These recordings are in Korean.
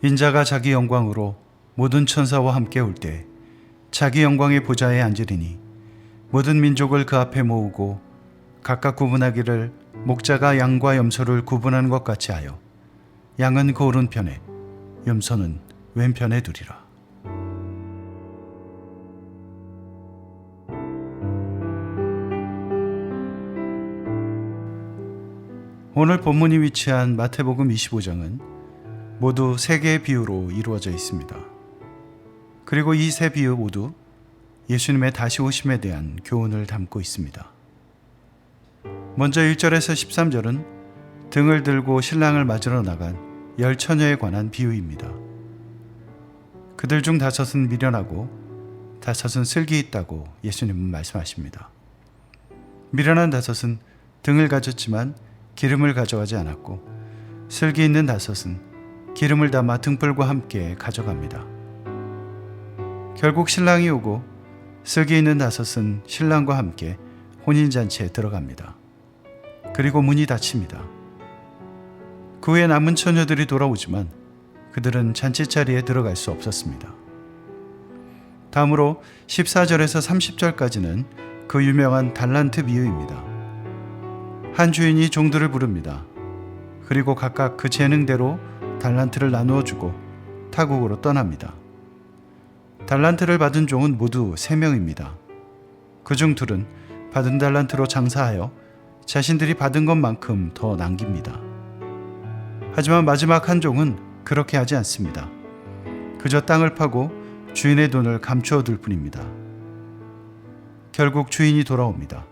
인자가 자기 영광으로 모든 천사와 함께 올 때 자기 영광의 보좌에 앉으리니 모든 민족을 그 앞에 모으고 각각 구분하기를 목자가 양과 염소를 구분하는 것 같이 하여 양은 그 오른편에 염소는 왼편에 두리라. 오늘 본문이 위치한 마태복음 25장은 모두 3개의 비유로 이루어져 있습니다. 그리고 이 3 비유 모두 예수님의 다시 오심에 대한 교훈을 담고 있습니다. 먼저 1절에서 13절은 등을 들고 신랑을 맞으러 나간 10처녀에 관한 비유입니다. 그들 중 5은 미련하고 5은 슬기 있다고 예수님은 말씀하십니다. 미련한 5은 등을 가졌지만 기름을 가져가지 않았고, 슬기 있는 5은 기름을 담아 등불과 함께 가져갑니다. 결국 신랑이 오고 슬기 있는 5은 신랑과 함께 혼인잔치에 들어갑니다. 그리고 문이 닫힙니다. 그 후에 남은 처녀들이 돌아오지만 그들은 잔치자리에 들어갈 수 없었습니다. 다음으로 14절에서 30절까지는 그 유명한 달란트 비유입니다. 한 주인이 종들을 부릅니다. 그리고 각각 그 재능대로 달란트를 나누어 주고 타국으로 떠납니다. 달란트를 받은 종은 모두 3명입니다. 그중 2은 받은 달란트로 장사하여 자신들이 받은 것만큼 더 남깁니다. 하지만 마지막 한 종은 그렇게 하지 않습니다. 그저 땅을 파고 주인의 돈을 감추어 둘 뿐입니다. 결국 주인이 돌아옵니다.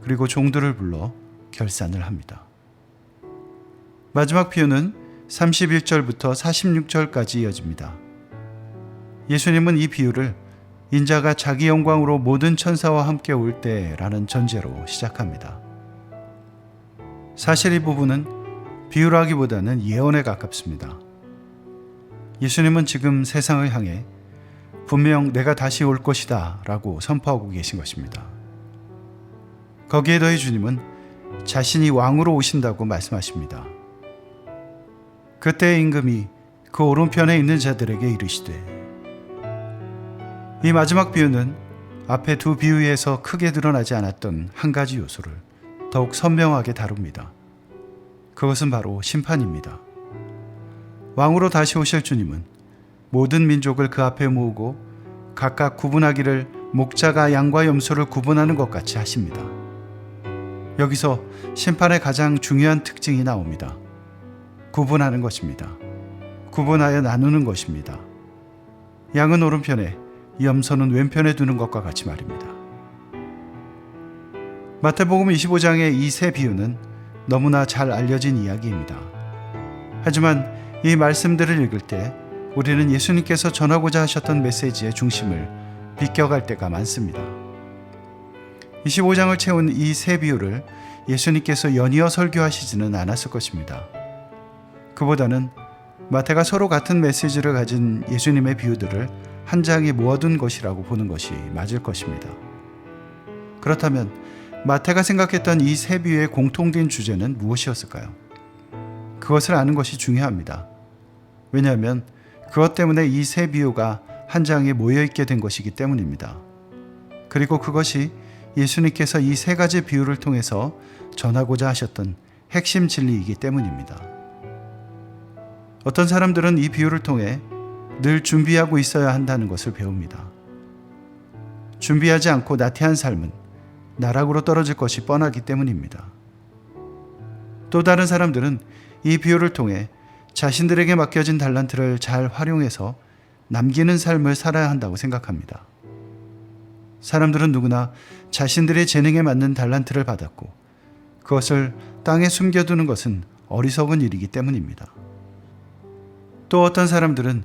그리고 종들을 불러 결산을 합니다. 마지막 비유는 31절부터 46절까지 이어집니다. 예수님은 이 비유를 인자가 자기 영광으로 모든 천사와 함께 올 때라는 전제로 시작합니다. 사실 이 부분은 비유라기보다는 예언에 가깝습니다. 예수님은 지금 세상을 향해 분명 내가 다시 올 것이다 라고 선포하고 계신 것입니다. 거기에 더해 주님은 자신이 왕으로 오신다고 말씀하십니다. 그때 임금이 그 오른편에 있는 자들에게 이르시되, 이 마지막 비유는 앞에 2 비유에서 크게 드러나지 않았던 한 가지 요소를 더욱 선명하게 다룹니다. 그것은 바로 심판입니다. 왕으로 다시 오실 주님은 모든 민족을 그 앞에 모으고 각각 구분하기를 목자가 양과 염소를 구분하는 것 같이 하십니다. 여기서 심판의 가장 중요한 특징이 나옵니다. 구분하는 것입니다. 구분하여 나누는 것입니다. 양은 오른편에, 염소는 왼편에 두는 것과 같이 말입니다. 마태복음 25장의 이 3 비유는 너무나 잘 알려진 이야기입니다. 하지만 이 말씀들을 읽을 때 우리는 예수님께서 전하고자 하셨던 메시지의 중심을 비껴갈 때가 많습니다. 25장을 채운 이 3 비유를 예수님께서 연이어 설교하시지는 않았을 것입니다. 그보다는 마태가 서로 같은 메시지를 가진 예수님의 비유들을 한 장에 모아둔 것이라고 보는 것이 맞을 것입니다. 그렇다면 마태가 생각했던 이 3 비유의 공통된 주제는 무엇이었을까요? 그것을 아는 것이 중요합니다. 왜냐하면 그것 때문에 이 3 비유가 한 장에 모여있게 된 것이기 때문입니다. 그리고 그것이 예수님께서 이 3가지 비유를 통해서 전하고자 하셨던 핵심 진리이기 때문입니다. 어떤 사람들은 이 비유를 통해 늘 준비하고 있어야 한다는 것을 배웁니다. 준비하지 않고 나태한 삶은 나락으로 떨어질 것이 뻔하기 때문입니다. 또 다른 사람들은 이 비유를 통해 자신들에게 맡겨진 달란트를 잘 활용해서 남기는 삶을 살아야 한다고 생각합니다. 사람들은 누구나 자신들의 재능에 맞는 달란트를 받았고 그것을 땅에 숨겨두는 것은 어리석은 일이기 때문입니다. 또 어떤 사람들은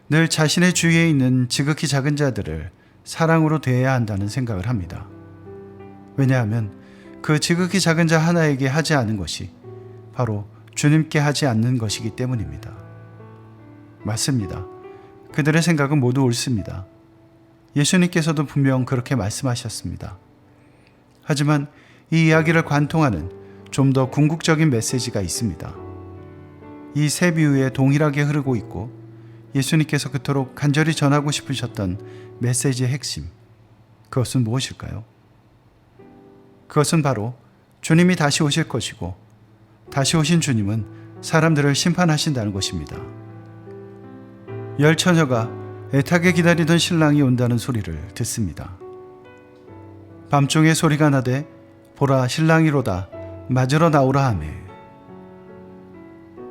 늘 자신의 주위에 있는 지극히 작은 자들을 사랑으로 대해야 한다는 생각을 합니다. 왜냐하면 그 지극히 작은 자 하나에게 하지 않은 것이 바로 주님께 하지 않는 것이기 때문입니다. 맞습니다. 그들의 생각은 모두 옳습니다. 예수님께서도 분명 그렇게 말씀하셨습니다. 하지만 이 이야기를 관통하는 좀 더 궁극적인 메시지가 있습니다. 이 3 비유에 동일하게 흐르고 있고 예수님께서 그토록 간절히 전하고 싶으셨던 메시지의 핵심, 그것은 무엇일까요? 그것은 바로 주님이 다시 오실 것이고, 다시 오신 주님은 사람들을 심판하신다는 것입니다. 열 처녀가 애타게 기다리던 신랑이 온다는 소리를 듣습니다. 밤중에 소리가 나되 보라 신랑이로다 맞으러 나오라 하매.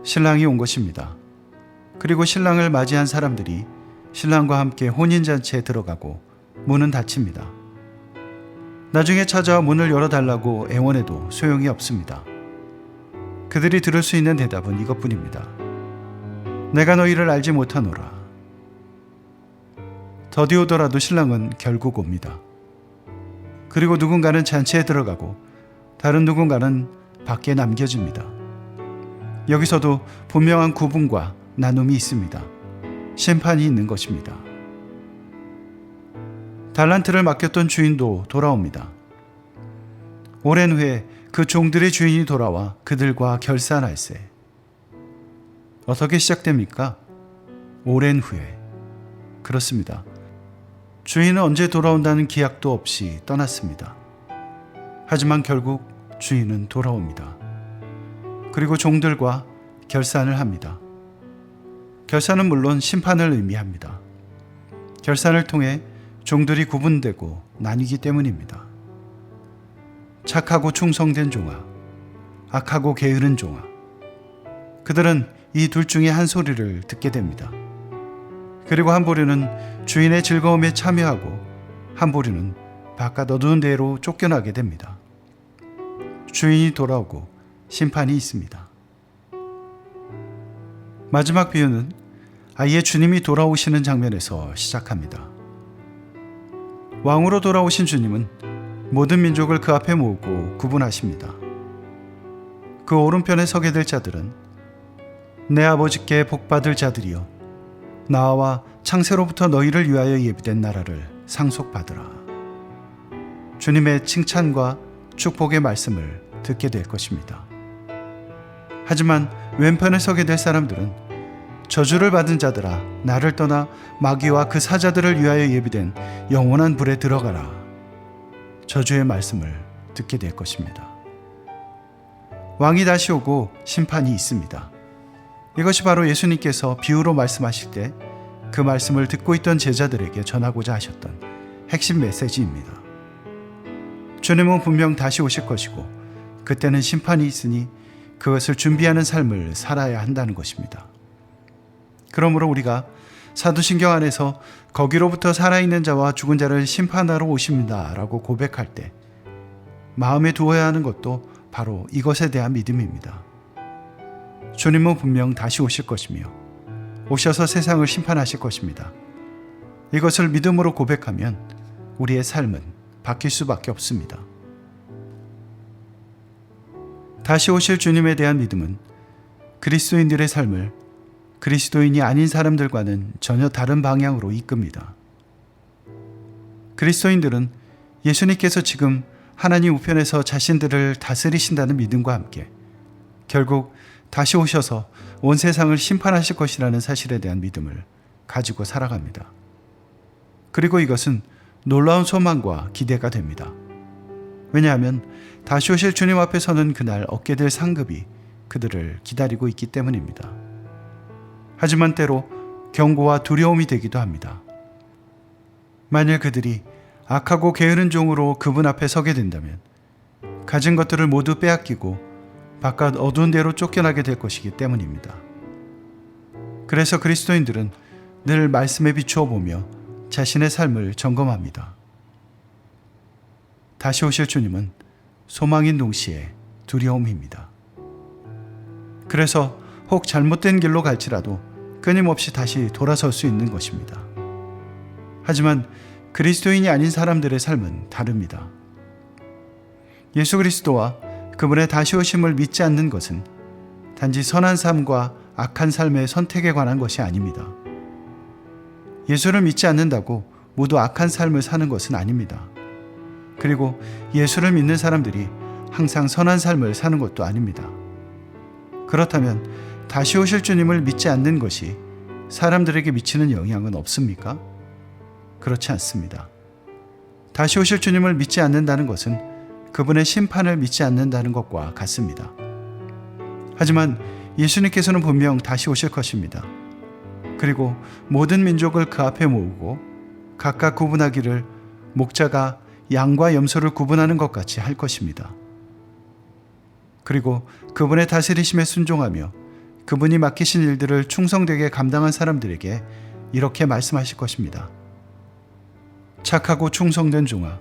신랑이 온 것입니다. 그리고 신랑을 맞이한 사람들이 신랑과 함께 혼인잔치에 들어가고 문은 닫힙니다. 나중에 찾아와 문을 열어달라고 애원해도 소용이 없습니다. 그들이 들을 수 있는 대답은 이것뿐입니다. 내가 너희를 알지 못하노라. 더디 오더라도 신랑은 결국 옵니다. 그리고 누군가는 잔치에 들어가고 다른 누군가는 밖에 남겨집니다. 여기서도 분명한 구분과 나눔이 있습니다. 심판이 있는 것입니다. 달란트를 맡겼던 주인도 돌아옵니다. 오랜 후에 그 종들의 주인이 돌아와 그들과 결산할세. 어떻게 시작됩니까? 오랜 후에. 그렇습니다. 주인은 언제 돌아온다는 기약도 없이 떠났습니다. 하지만 결국 주인은 돌아옵니다. 그리고 종들과 결산을 합니다. 결산은 물론 심판을 의미합니다. 결산을 통해 종들이 구분되고 나뉘기 때문입니다. 착하고 충성된 종아, 악하고 게으른 종아. 그들은 이 둘 중에 한 소리를 듣게 됩니다. 그리고 한 부류는 주인의 즐거움에 참여하고 한 부류는 바깥 어두운 데로 쫓겨나게 됩니다. 주인이 돌아오고 심판이 있습니다. 마지막 비유는 아예 주님이 돌아오시는 장면에서 시작합니다. 왕으로 돌아오신 주님은 모든 민족을 그 앞에 모으고 구분하십니다. 그 오른편에 서게 될 자들은 내 아버지께 복받을 자들이여 나와 창세로부터 너희를 위하여 예비된 나라를 상속받으라. 주님의 칭찬과 축복의 말씀을 듣게 될 것입니다. 하지만 왼편에 서게 될 사람들은 저주를 받은 자들아 나를 떠나 마귀와 그 사자들을 위하여 예비된 영원한 불에 들어가라. 저주의 말씀을 듣게 될 것입니다. 왕이 다시 오고 심판이 있습니다. 이것이 바로 예수님께서 비유로 말씀하실 때 그 말씀을 듣고 있던 제자들에게 전하고자 하셨던 핵심 메시지입니다. 주님은 분명 다시 오실 것이고 그때는 심판이 있으니 그것을 준비하는 삶을 살아야 한다는 것입니다. 그러므로 우리가 사도신경 안에서 거기로부터 살아있는 자와 죽은 자를 심판하러 오십니다 라고 고백할 때 마음에 두어야 하는 것도 바로 이것에 대한 믿음입니다. 주님은 분명 다시 오실 것이며 오셔서 세상을 심판하실 것입니다. 이것을 믿음으로 고백하면 우리의 삶은 바뀔 수밖에 없습니다. 다시 오실 주님에 대한 믿음은 그리스도인들의 삶을 그리스도인이 아닌 사람들과는 전혀 다른 방향으로 이끕니다. 그리스도인들은 예수님께서 지금 하나님 우편에서 자신들을 다스리신다는 믿음과 함께 결국 다시 오셔서 온 세상을 심판하실 것이라는 사실에 대한 믿음을 가지고 살아갑니다. 그리고 이것은 놀라운 소망과 기대가 됩니다. 왜냐하면 다시 오실 주님 앞에 서는 그날 얻게 될 상급이 그들을 기다리고 있기 때문입니다. 하지만 때로 경고와 두려움이 되기도 합니다. 만일 그들이 악하고 게으른 종으로 그분 앞에 서게 된다면 가진 것들을 모두 빼앗기고 바깥 어두운 데로 쫓겨나게 될 것이기 때문입니다. 그래서 그리스도인들은 늘 말씀에 비추어 보며 자신의 삶을 점검합니다. 다시 오실 주님은 소망인 동시에 두려움입니다. 그래서 혹 잘못된 길로 갈지라도 끊임없이 다시 돌아설 수 있는 것입니다. 하지만 그리스도인이 아닌 사람들의 삶은 다릅니다. 예수 그리스도와 그분의 다시 오심을 믿지 않는 것은 단지 선한 삶과 악한 삶의 선택에 관한 것이 아닙니다. 예수를 믿지 않는다고 모두 악한 삶을 사는 것은 아닙니다. 그리고 예수를 믿는 사람들이 항상 선한 삶을 사는 것도 아닙니다. 그렇다면 다시 오실 주님을 믿지 않는 것이 사람들에게 미치는 영향은 없습니까? 그렇지 않습니다. 다시 오실 주님을 믿지 않는다는 것은 그분의 심판을 믿지 않는다는 것과 같습니다. 하지만 예수님께서는 분명 다시 오실 것입니다. 그리고 모든 민족을 그 앞에 모으고 각각 구분하기를 목자가 양과 염소를 구분하는 것 같이 할 것입니다. 그리고 그분의 다스리심에 순종하며 그분이 맡기신 일들을 충성되게 감당한 사람들에게 이렇게 말씀하실 것입니다. 착하고 충성된 종아,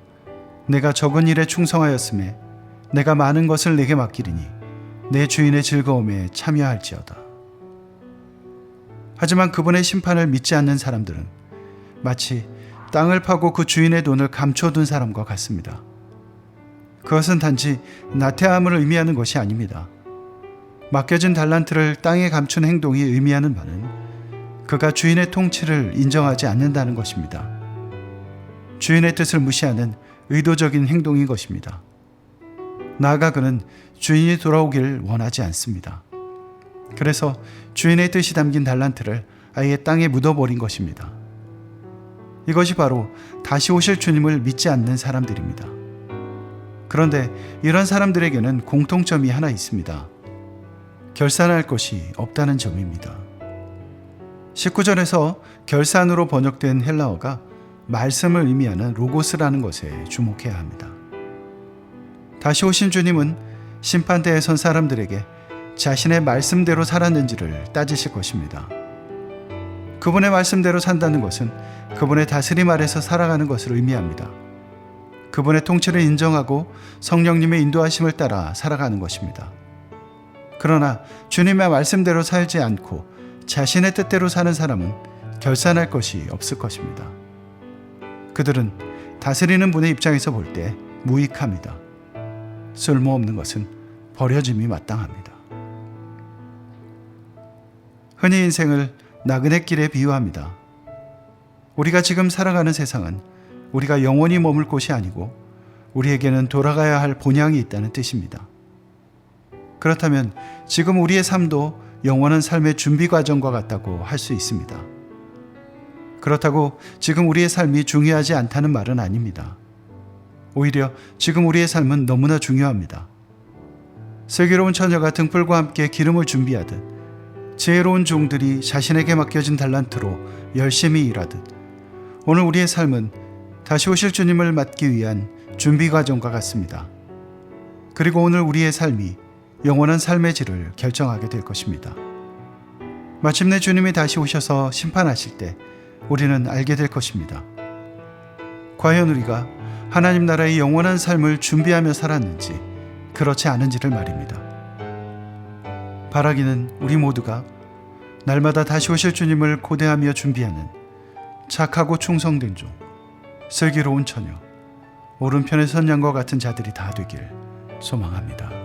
내가 적은 일에 충성하였음에 내가 많은 것을 내게 맡기리니 내 주인의 즐거움에 참여할지어다. 하지만 그분의 심판을 믿지 않는 사람들은 마치 땅을 파고 그 주인의 돈을 감춰둔 사람과 같습니다. 그것은 단지 나태함을 의미하는 것이 아닙니다. 맡겨진 달란트를 땅에 감춘 행동이 의미하는 바는 그가 주인의 통치를 인정하지 않는다는 것입니다. 주인의 뜻을 무시하는 의도적인 행동인 것입니다. 나아가 그는 주인이 돌아오기를 원하지 않습니다. 그래서 주인의 뜻이 담긴 달란트를 아예 땅에 묻어버린 것입니다. 이것이 바로 다시 오실 주님을 믿지 않는 사람들입니다. 그런데 이런 사람들에게는 공통점이 하나 있습니다. 결산할 것이 없다는 점입니다. 19절에서 결산으로 번역된 헬라어가 말씀을 의미하는 로고스라는 것에 주목해야 합니다. 다시 오신 주님은 심판대에 선 사람들에게 자신의 말씀대로 살았는지를 따지실 것입니다. 그분의 말씀대로 산다는 것은 그분의 다스림 아래서 살아가는 것을 의미합니다. 그분의 통치를 인정하고 성령님의 인도하심을 따라 살아가는 것입니다. 그러나 주님의 말씀대로 살지 않고 자신의 뜻대로 사는 사람은 결산할 것이 없을 것입니다. 그들은 다스리는 분의 입장에서 볼 때 무익합니다. 쓸모없는 것은 버려짐이 마땅합니다. 흔히 인생을 나그네길에 비유합니다. 우리가 지금 살아가는 세상은 우리가 영원히 머물 곳이 아니고 우리에게는 돌아가야 할 본향이 있다는 뜻입니다. 그렇다면 지금 우리의 삶도 영원한 삶의 준비 과정과 같다고 할 수 있습니다. 그렇다고 지금 우리의 삶이 중요하지 않다는 말은 아닙니다. 오히려 지금 우리의 삶은 너무나 중요합니다. 슬기로운 처녀가 등불과 함께 기름을 준비하듯 지혜로운 종들이 자신에게 맡겨진 달란트로 열심히 일하듯 오늘 우리의 삶은 다시 오실 주님을 맞기 위한 준비 과정과 같습니다. 그리고 오늘 우리의 삶이 영원한 삶의 질을 결정하게 될 것입니다. 마침내 주님이 다시 오셔서 심판하실 때 우리는 알게 될 것입니다. 과연 우리가 하나님 나라의 영원한 삶을 준비하며 살았는지 그렇지 않은지를 말입니다. 바라기는 우리 모두가 날마다 다시 오실 주님을 고대하며 준비하는 착하고 충성된 종, 슬기로운 처녀, 오른편에 선 양과 같은 자들이 다 되길 소망합니다.